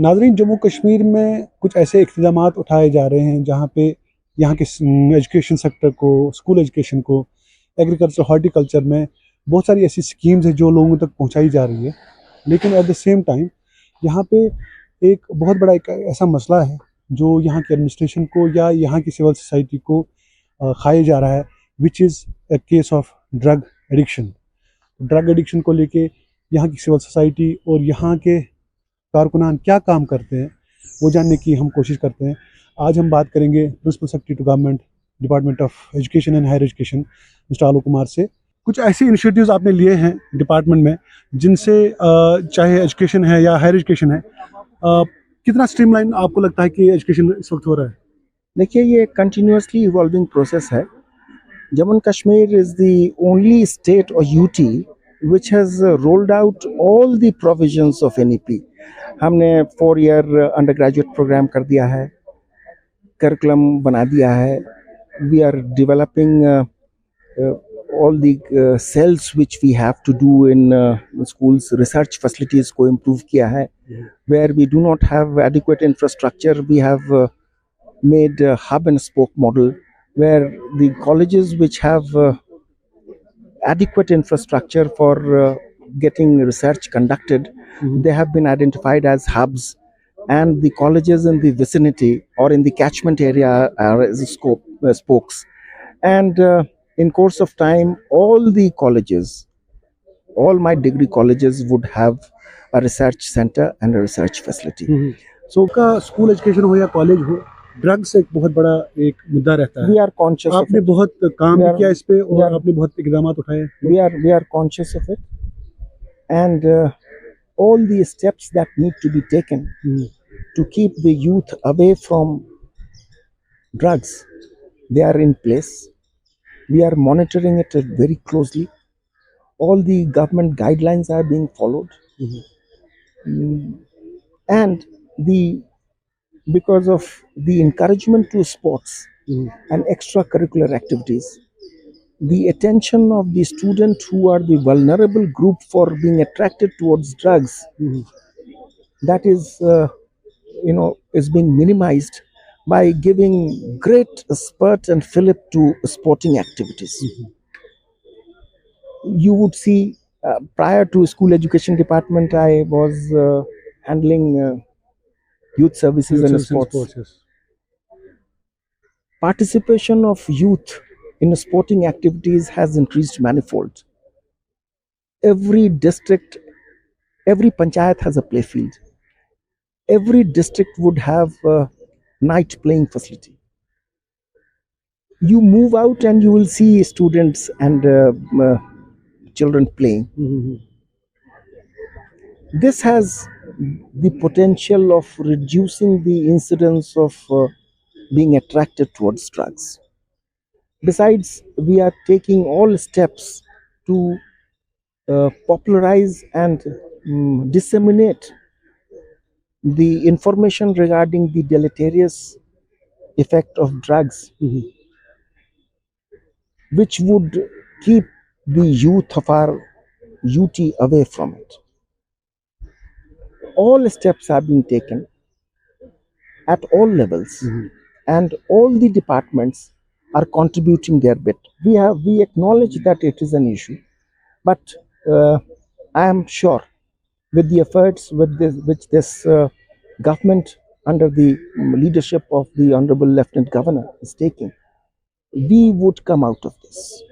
नाज़रीन, जम्मू कश्मीर में कुछ ऐसे इक़्तिदामात उठाए जा रहे हैं जहाँ पे यहाँ के एजुकेशन सेक्टर को, स्कूल एजुकेशन को, एग्रीकल्चर, हॉर्टिकल्चर में बहुत सारी ऐसी स्कीम्स हैं जो लोगों तक पहुँचाई जा रही है। लेकिन एट द सेम टाइम यहाँ पे एक बहुत बड़ा एक ऐसा मसला है जो यहाँ के एडमिनिस्ट्रेशन को या यहाँ की सिविल सोसाइटी को खाया जा रहा है, which is a case of drug addiction. Drug addiction को लेके यहाँ की सिविल सोसाइटी और यहाँ के कारकुनान क्या काम करते हैं वो जानने की हम कोशिश करते हैं। आज हम बात करेंगे principal secretary to government, department of education and higher education, mister Alok Kumar से। कुछ ऐसे इनिशिएटिव्स आपने लिए हैं डिपार्टमेंट में जिनसे चाहे एजुकेशन है या हायर एजुकेशन है, कितना स्ट्रीमलाइन आपको लगता है कि एजुकेशन इस वक्त हो रहा है? देखिए, ये कंटिन्यूसली इवॉल्विंग प्रोसेस है। Jammu Kashmir is the only state और UT which has rolled out all the provisions of NEP. हमने 4-year undergraduate program कर दिया है, curriculum बना दिया है. We are developing all the cells which we have to do in schools. Research facilities को improve किया है. Where we do not have adequate infrastructure, we have made a hub and spoke model where the colleges which have adequate infrastructure for getting research conducted, they have been identified as hubs, and the colleges in the vicinity or in the catchment area are as spokes. And in course of time, all the colleges, all my degree colleges would have a research center and a research facility. So का school education हो या college हो, drugs एक बहुत बड़ा एक मुद्दा रहता है। We are conscious of आपने it. बहुत काम भी किया इस पे और आपने बहुत इक़दामात उठाए। We are conscious of it, and all the steps that need to be taken to keep the youth away from drugs, they are in place. We are monitoring it very closely. All the government guidelines are being followed, and because of the encouragement to sports and extracurricular activities, the attention of the student who are the vulnerable group for being attracted towards drugs, that is is being minimized by giving great spurt and fillip to sporting activities. You would see, prior to school education department, I was handling youth services and sports. Yes. Participation of youth in sporting activities has increased manifold. Every district, every panchayat has a play field. Every district would have a night playing facility. You move out and you will see students and children playing. This has the potential of reducing the incidence of being attracted towards drugs. Besides, we are taking all steps to popularize and disseminate the information regarding the deleterious effect of drugs, which would keep the youth of our UT away from it. All steps are being taken at all levels, and all the departments are contributing their bit. We acknowledge that it is an issue, but I am sure with the efforts which this government under the leadership of the Honorable Lieutenant Governor is taking, we would come out of this.